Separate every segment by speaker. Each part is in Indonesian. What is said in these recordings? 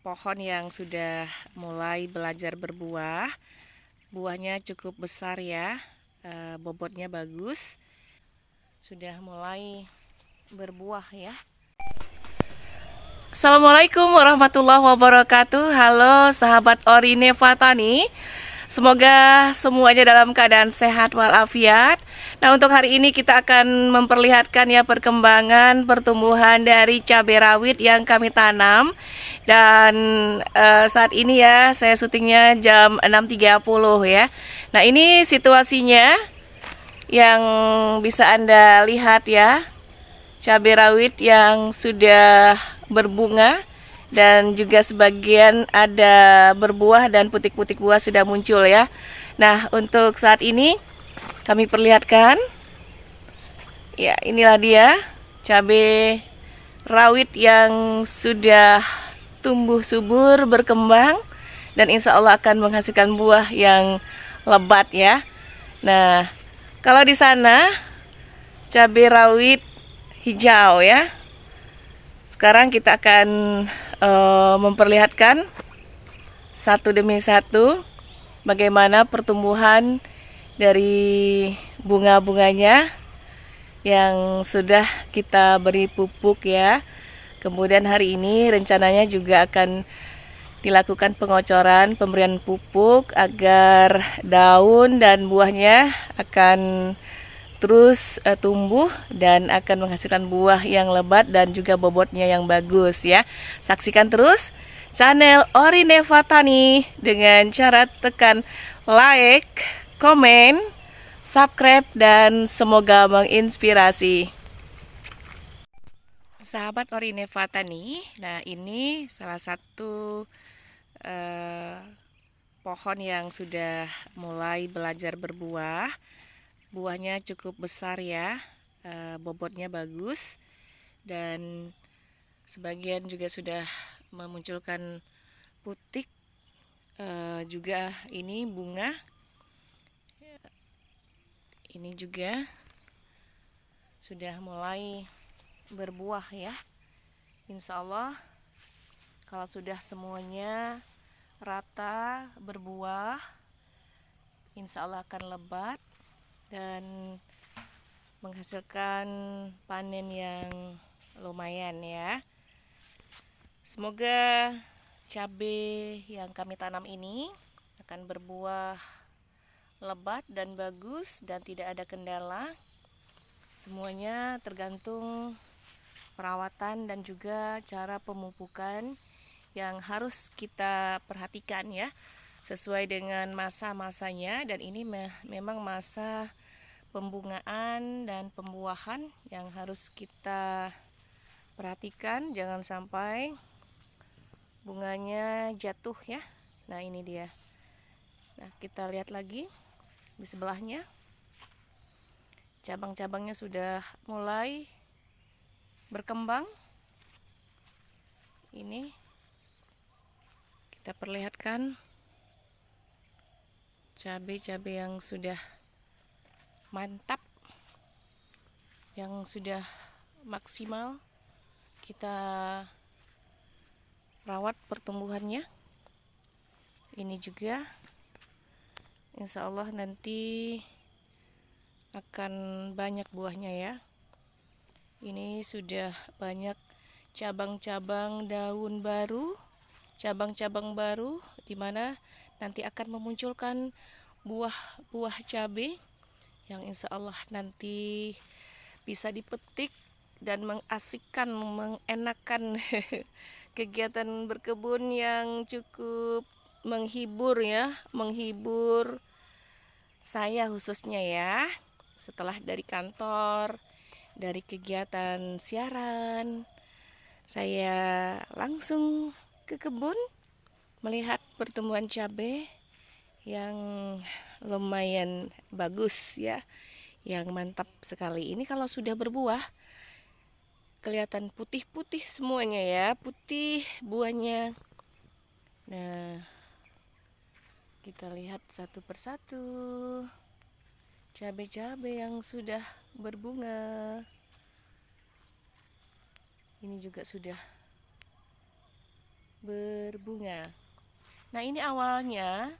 Speaker 1: pohon yang sudah mulai belajar berbuah. Buahnya cukup besar ya, bobotnya bagus. Sudah mulai berbuah ya. Assalamualaikum warahmatullahi wabarakatuh. Halo sahabat Orine Fatani. Semoga semuanya dalam keadaan sehat walafiat. Nah, untuk hari ini kita akan memperlihatkan ya perkembangan pertumbuhan dari cabai rawit yang kami tanam. Dan saat ini ya saya syutingnya jam 6.30 ya. Nah, ini situasinya yang bisa Anda lihat ya. Cabai rawit yang sudah berbunga dan juga sebagian ada berbuah dan putik-putik buah sudah muncul ya. Nah, untuk saat ini kami perlihatkan ya, inilah dia cabai rawit yang sudah tumbuh subur, berkembang, dan insya Allah akan menghasilkan buah yang lebat ya. Nah, kalau di sana cabai rawit hijau ya. Sekarang kita akan memperlihatkan satu demi satu bagaimana pertumbuhan dari bunga-bunganya yang sudah kita beri pupuk ya. Kemudian hari ini rencananya juga akan dilakukan pengocoran, pemberian pupuk agar daun dan buahnya akan terus tumbuh dan akan menghasilkan buah yang lebat dan juga bobotnya yang bagus ya. Saksikan terus channel Orine Fatani dengan cara tekan like, komen, subscribe, dan semoga menginspirasi. Sahabat Orine Fatani, nah ini salah satu pohon yang sudah mulai belajar berbuah. Buahnya cukup besar ya, bobotnya bagus, dan sebagian juga sudah memunculkan putik, juga ini bunga, ini juga sudah mulai berbuah ya. Insya Allah kalau sudah semuanya rata berbuah, insya Allah akan lebat dan menghasilkan panen yang lumayan ya. Semoga cabai yang kami tanam ini akan berbuah lebat dan bagus dan tidak ada kendala. Semuanya tergantung perawatan dan juga cara pemupukan yang harus kita perhatikan ya, sesuai dengan masa-masanya. Dan ini memang masa pembungaan dan pembuahan yang harus kita perhatikan, jangan sampai bunganya jatuh ya. Nah, ini dia. Nah, kita lihat lagi di sebelahnya, cabang-cabangnya sudah mulai berkembang. Ini kita perlihatkan cabai-cabai yang sudah mantap, yang sudah maksimal kita rawat pertumbuhannya. Ini juga insya Allah nanti akan banyak buahnya ya. Ini sudah banyak cabang-cabang daun baru, cabang-cabang baru, di mana nanti akan memunculkan buah-buah cabai yang insya Allah nanti bisa dipetik dan mengasikkan, mengenakan kegiatan berkebun yang cukup menghibur ya, menghibur saya khususnya ya. Setelah dari kantor, dari kegiatan siaran, saya langsung ke kebun melihat pertumbuhan cabai yang lumayan bagus ya, yang mantap sekali. Ini kalau sudah berbuah kelihatan putih-putih semuanya ya, putih buahnya. Nah, kita lihat satu persatu cabai-cabai yang sudah berbunga. Ini juga sudah berbunga. Nah, ini awalnya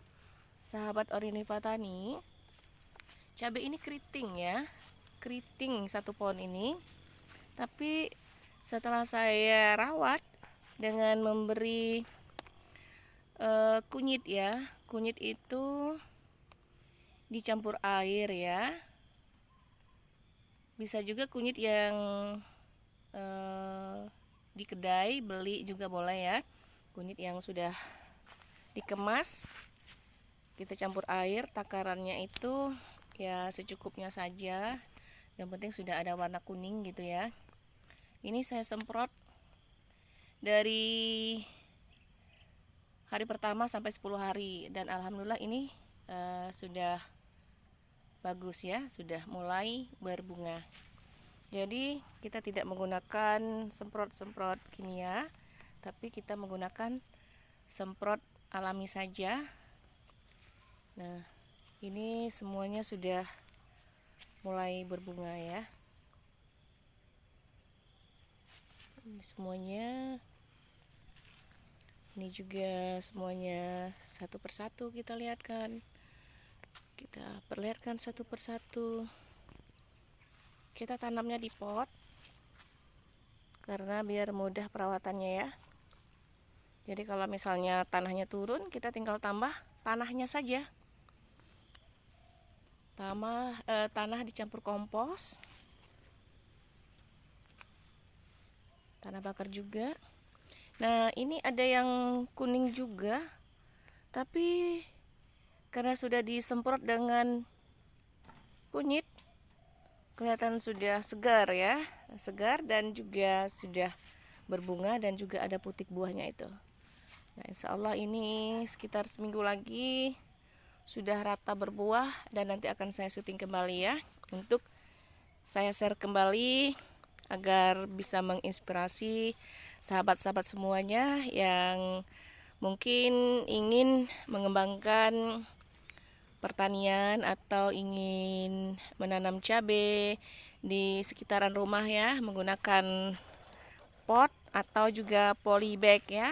Speaker 1: sahabat Oriniva Tani, cabai ini keriting ya, keriting satu pohon ini. Tapi setelah saya rawat dengan memberi kunyit ya, kunyit itu dicampur air ya. Bisa juga kunyit yang di kedai beli juga boleh ya. Kunyit yang sudah dikemas, kita campur air, takarannya itu ya secukupnya saja. Yang penting sudah ada warna kuning gitu ya. Ini saya semprot dari hari pertama sampai 10 hari dan alhamdulillah ini sudah bagus ya, sudah mulai berbunga. Jadi kita tidak menggunakan semprot-semprot kimia, tapi kita menggunakan semprot alami saja. Nah, ini semuanya sudah mulai berbunga ya. Ini semuanya, ini juga semuanya satu persatu kita lihatkan. Kita perlihatkan satu persatu. Kita tanamnya di pot karena biar mudah perawatannya ya. Jadi kalau misalnya tanahnya turun, kita tinggal tambah tanahnya saja. Tanah dicampur kompos, tanah bakar juga. Nah, ini ada yang kuning juga, tapi karena sudah disemprot dengan kunyit, kelihatan sudah segar ya, segar dan juga sudah berbunga dan juga ada putik buahnya itu. Nah, insya Allah ini sekitar seminggu lagi sudah rata berbuah dan nanti akan saya syuting kembali ya, untuk saya share kembali agar bisa menginspirasi sahabat-sahabat semuanya yang mungkin ingin mengembangkan pertanian atau ingin menanam cabai di sekitaran rumah ya, menggunakan pot atau juga polybag ya.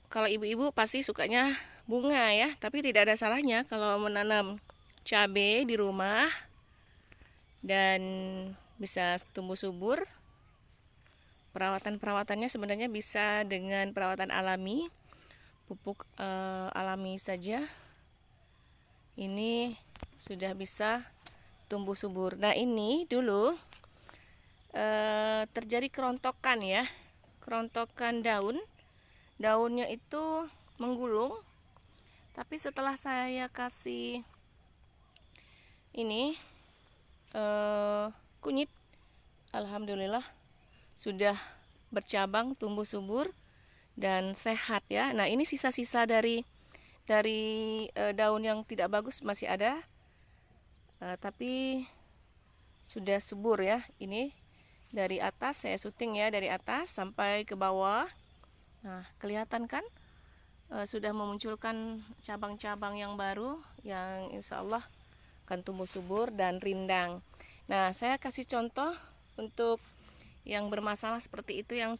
Speaker 1: Kalau ibu-ibu pasti sukanya bunga ya, tapi tidak ada salahnya kalau menanam cabai di rumah dan bisa tumbuh subur. Perawatan-perawatannya sebenarnya bisa dengan perawatan alami, pupuk alami saja. Ini sudah bisa tumbuh subur. Nah, ini dulu terjadi kerontokan ya, kerontokan daunnya itu menggulung. Tapi setelah saya kasih ini kunyit, alhamdulillah sudah bercabang, tumbuh subur dan sehat ya. Nah, ini sisa-sisa dari daun yang tidak bagus masih ada, tapi sudah subur ya. Ini dari atas saya syuting ya, dari atas sampai ke bawah. Nah, kelihatan kan sudah memunculkan cabang-cabang yang baru yang insya Allah akan tumbuh subur dan rindang. Nah, saya kasih contoh untuk yang bermasalah seperti itu, yang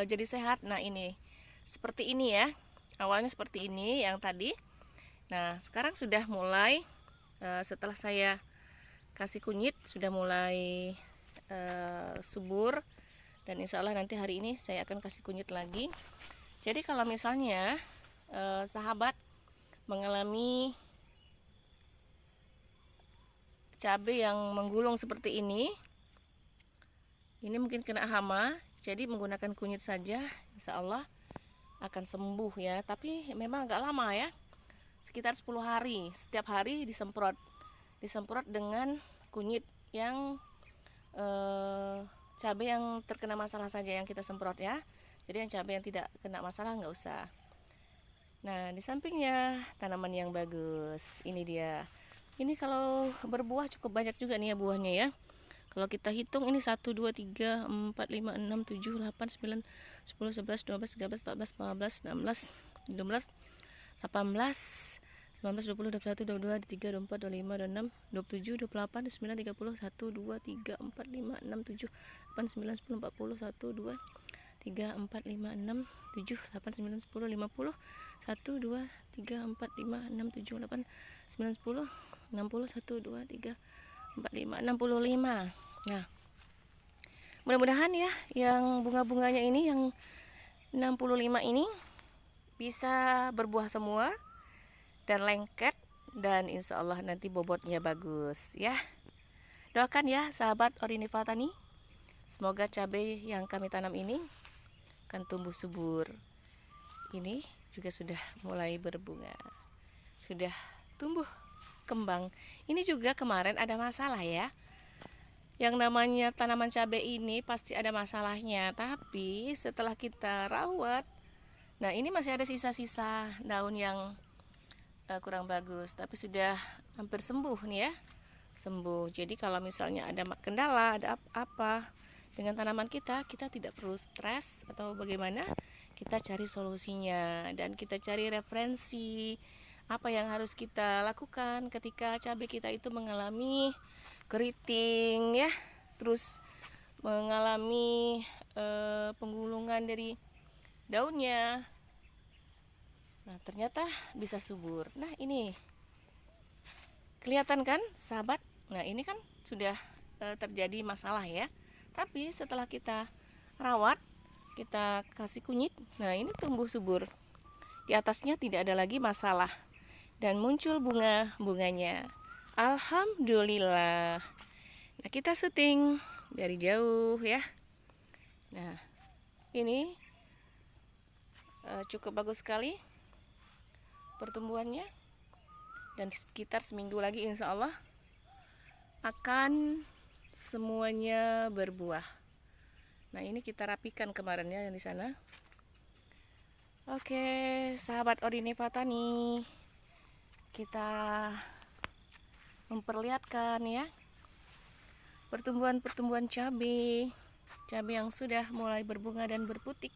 Speaker 1: jadi sehat. Nah, ini seperti ini ya, awalnya seperti ini yang tadi. Nah, sekarang sudah mulai setelah saya kasih kunyit sudah mulai subur dan insya Allah nanti hari ini saya akan kasih kunyit lagi. Jadi kalau misalnya sahabat mengalami cabai yang menggulung seperti ini mungkin kena hama, jadi menggunakan kunyit saja insya Allah akan sembuh ya. Tapi memang agak lama ya, sekitar 10 hari, setiap hari disemprot dengan kunyit yang cabai yang terkena masalah saja yang kita semprot ya. Jadi yang cabai yang tidak kena masalah nggak usah. Nah, di sampingnya tanaman yang bagus, ini dia. Ini kalau berbuah cukup banyak juga nih ya buahnya ya. Kalau kita hitung ini 1, 2, 3, 4, 5, 6, 7, 8, 9, 10, 11, 12, 13, 14, 15, 16, 17, 18, 19, 20, 21, 22, 23, 24, 25, 26, 27, 28, 29, 30, 1, 2, 3, 4, 5, 6, 7, 8, 9, 10, 40, 1, 2, 3, 4, 5, 6, 7, 8, 9, 10, 50, 1, 2, 3, 4, 5, 6, 7, 8, 9, 10, 60, 1, 2, 3, 4, 5, 65. Nah, mudah-mudahan ya yang bunga-bunganya ini, yang 65 ini bisa berbuah semua dan lengket, dan insya Allah nanti bobotnya bagus ya. Doakan ya sahabat Oriniva Tani, semoga cabai yang kami tanam ini akan tumbuh subur. Ini juga sudah mulai berbunga, sudah tumbuh kembang. Ini juga kemarin ada masalah ya. Yang namanya tanaman cabai ini pasti ada masalahnya, tapi setelah kita rawat, nah ini masih ada sisa-sisa daun yang kurang bagus, tapi sudah hampir sembuh nih ya, sembuh. Jadi kalau misalnya ada kendala, ada apa dengan tanaman kita tidak perlu stres atau bagaimana, kita cari solusinya dan kita cari referensi apa yang harus kita lakukan ketika cabai kita itu mengalami keriting ya, terus mengalami penggulungan dari daunnya. Nah, ternyata bisa subur. Nah, ini kelihatan kan sahabat? Nah, ini kan sudah terjadi masalah ya. Tapi setelah kita rawat, kita kasih kunyit, nah ini tumbuh subur. Di atasnya tidak ada lagi masalah dan muncul bunga-bunganya. Alhamdulillah. Nah, kita syuting dari jauh ya. Nah, ini cukup bagus sekali pertumbuhannya, dan sekitar seminggu lagi insya Allah akan semuanya berbuah. Nah, ini kita rapikan kemarin ya yang di sana. Oke, sahabat Oriniva Tani, kita memperlihatkan ya pertumbuhan cabai yang sudah mulai berbunga dan berputik.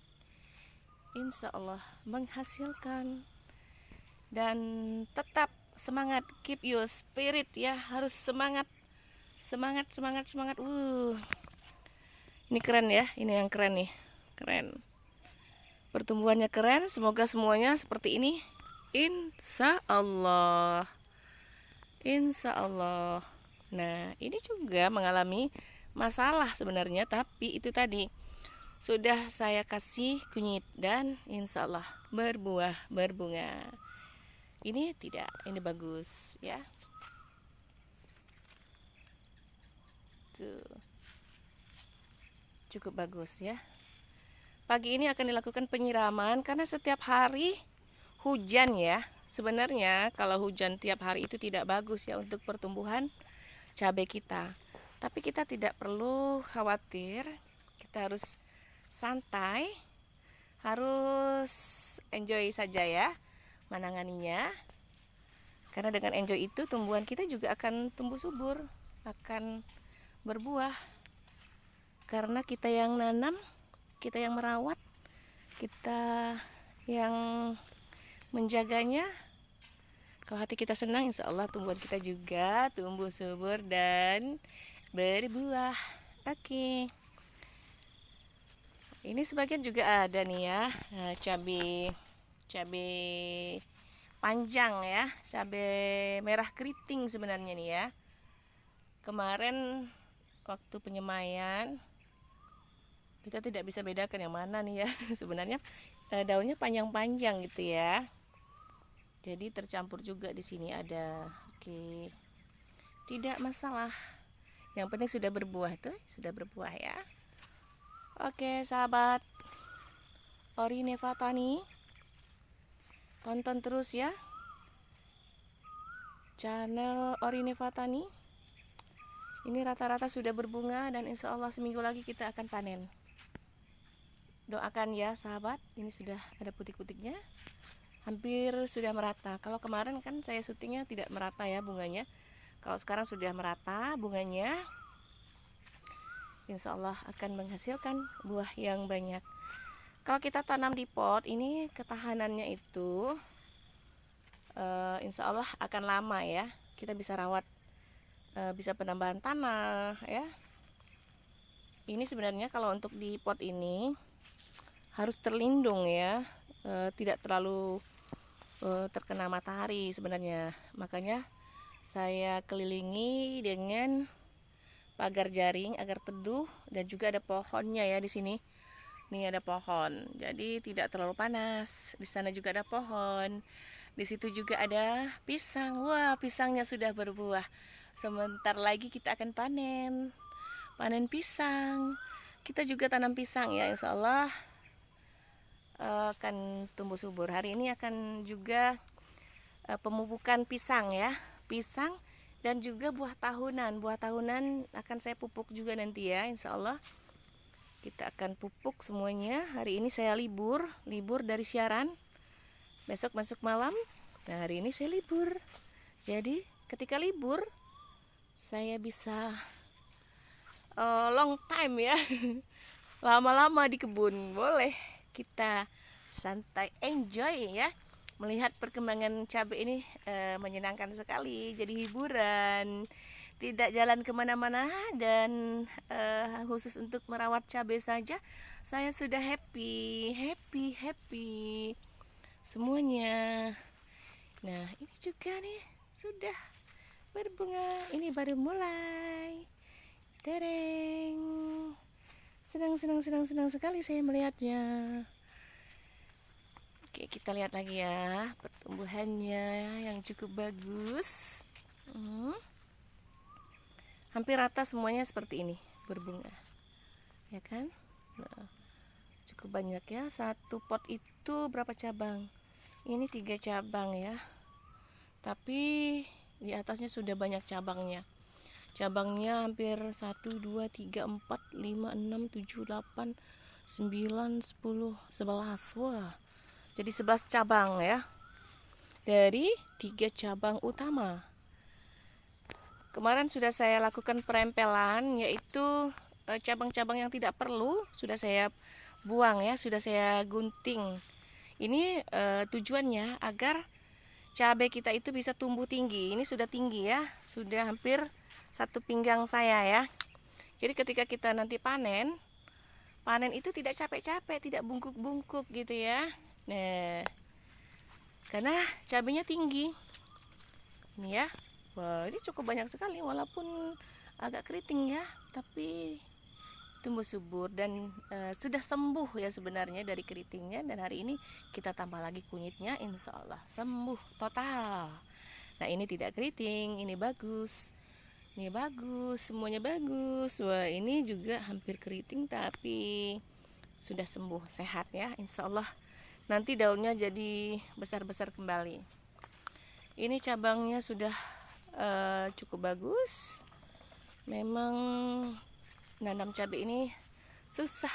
Speaker 1: Insya Allah menghasilkan. Dan tetap semangat, keep your spirit ya, harus semangat. Ini keren ya, ini yang keren nih, keren. Pertumbuhannya keren, semoga semuanya seperti ini. Insya Allah. Nah, ini juga mengalami masalah sebenarnya, tapi itu tadi sudah saya kasih kunyit dan insya Allah berbunga. Ini tidak, ini bagus ya. Tuh, cukup bagus ya. Pagi ini akan dilakukan penyiraman karena setiap hari hujan ya. Sebenarnya kalau hujan tiap hari itu tidak bagus ya untuk pertumbuhan cabai kita. Tapi kita tidak perlu khawatir, kita harus santai, harus enjoy saja ya menanganinya. Karena dengan enjoy itu tumbuhan kita juga akan tumbuh subur, akan berbuah. Karena kita yang nanam, kita yang merawat, kita yang menjaganya. Kalau hati kita senang, insya Allah tumbuhan kita juga tumbuh subur dan berbuah. Oke. Ini sebagian juga ada nih ya, cabai panjang ya, cabai merah keriting sebenarnya nih ya. Kemarin waktu penyemaian kita tidak bisa bedakan yang mana nih ya. Sebenarnya daunnya panjang-panjang gitu ya. Jadi tercampur juga di sini ada. Oke. Tidak masalah. Yang penting sudah berbuah tuh, sudah berbuah ya. Oke, sahabat Oriniva Tani, tonton terus ya channel Oriniva Tani. Ini rata-rata sudah berbunga dan insya Allah seminggu lagi kita akan panen. Doakan ya sahabat, ini sudah ada putik-putiknya, hampir sudah merata. Kalau kemarin kan saya syutingnya tidak merata ya bunganya. Kalau sekarang sudah merata bunganya, insya Allah akan menghasilkan buah yang banyak. Kalau kita tanam di pot ini, ketahanannya itu insya Allah akan lama ya. Kita bisa rawat, bisa penambahan tanah ya. Ini sebenarnya kalau untuk di pot ini harus terlindung ya, tidak terlalu terkena matahari sebenarnya. Makanya saya kelilingi dengan pagar jaring agar teduh, dan juga ada pohonnya ya di sini. Nih ada pohon, jadi tidak terlalu panas. Di sana juga ada pohon. Di situ juga ada pisang. Wah, pisangnya sudah berbuah. Sebentar lagi kita akan panen pisang. Kita juga tanam pisang ya, insya Allah akan tumbuh subur. Hari ini akan juga pemupukan pisang ya, pisang dan juga buah tahunan. Buah tahunan akan saya pupuk juga nanti ya, insya Allah kita akan pupuk semuanya. Hari ini saya libur dari siaran, besok masuk malam. Nah, hari ini saya libur, jadi ketika libur saya bisa long time ya lama-lama di kebun. Boleh kita santai enjoy ya, melihat perkembangan cabai ini menyenangkan sekali, jadi hiburan, tidak jalan kemana-mana, dan khusus untuk merawat cabai saja saya sudah happy semuanya. Nah, ini juga nih sudah berbunga, ini baru mulai. Tereng, senang sekali saya melihatnya. Oke, kita lihat lagi ya pertumbuhannya yang cukup bagus. Hampir rata semuanya seperti ini berbunga, ya kan? Nah, cukup banyak ya. Satu pot itu berapa cabang? Ini 3 cabang ya, tapi di atasnya sudah banyak cabangnya. Cabangnya hampir 1, 2, 3, 4, 5, 6, 7, 8, 9, 10, 11. Wah, jadi 11 cabang ya, dari 3 cabang utama. Kemarin sudah saya lakukan perempelan, yaitu cabang-cabang yang tidak perlu sudah saya buang ya, sudah saya gunting. Ini tujuannya agar cabai kita itu bisa tumbuh tinggi. Ini sudah tinggi ya, sudah hampir 1 pinggang saya ya. Jadi ketika kita nanti panen itu tidak capek-capek, tidak bungkuk-bungkuk gitu ya. Nah, karena cabainya tinggi. Ini ya. Wah, ini cukup banyak sekali walaupun agak keriting ya, tapi tumbuh subur dan sudah sembuh ya sebenarnya dari keritingnya. Dan hari ini kita tambah lagi kunyitnya, insya Allah sembuh total. Nah, ini tidak keriting, ini bagus. Ini bagus, semuanya bagus. Wah, ini juga hampir keriting tapi sudah sembuh, sehat ya, insya Allah. Nanti daunnya jadi besar-besar kembali. Ini cabangnya sudah cukup bagus. Memang nanam cabai ini susah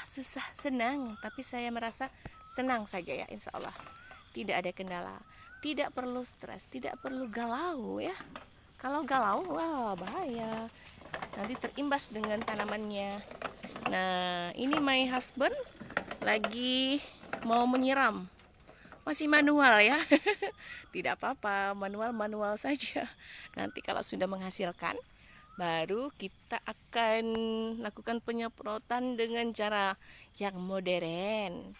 Speaker 1: senang, tapi saya merasa senang saja ya, insya Allah. Tidak ada kendala, tidak perlu stres, tidak perlu galau ya. Kalau galau, wah bahaya, nanti terimbas dengan tanamannya. Nah, ini my husband lagi mau menyiram, masih manual ya. Tidak apa-apa, manual saja. Nanti kalau sudah menghasilkan, baru kita akan lakukan penyemprotan dengan cara yang modern,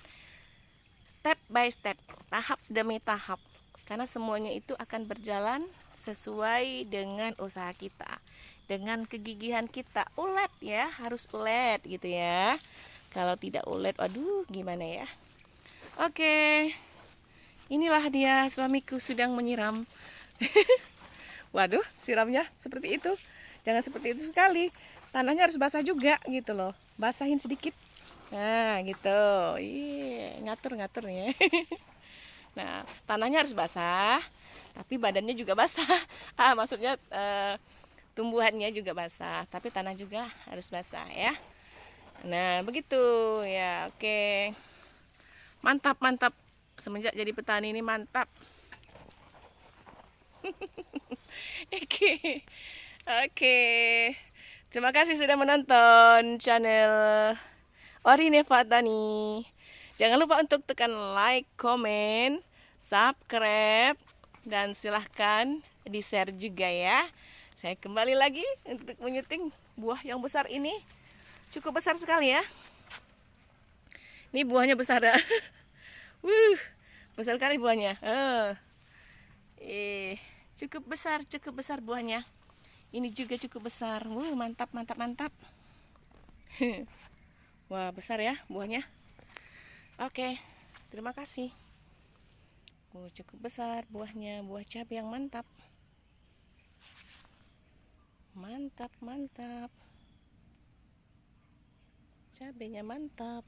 Speaker 1: step by step, tahap demi tahap. Karena semuanya itu akan berjalan sesuai dengan usaha kita, dengan kegigihan kita. Ulet ya, harus ulet gitu ya. Kalau tidak ulet, aduh gimana ya. Oke, inilah dia suamiku sedang menyiram. Waduh, siramnya seperti itu. Jangan seperti itu sekali. Tanahnya harus basah juga gitu loh. Basahin sedikit. Nah, gitu. Ih, ngatur ya. Nah, tanahnya harus basah, tapi badannya juga basah. Maksudnya tumbuhannya juga basah, tapi tanah juga harus basah ya. Nah, begitu ya. Oke. Mantap. Semenjak jadi petani ini mantap. Oke. Terima kasih sudah menonton channel Orine Fatani. Jangan lupa untuk tekan like, komen, subscribe, dan silahkan di-share juga ya. Saya kembali lagi untuk menyuting buah yang besar ini. Cukup besar sekali ya. Ini buahnya besar dah. Wuh, besar kali buahnya. Cukup besar buahnya. Ini juga cukup besar. Mantap, mantap, mantap. Wah, besar ya buahnya. Oke, terima kasih. Cukup besar buahnya, buah cabai yang mantap. Mantap, mantap. Cabainya mantap.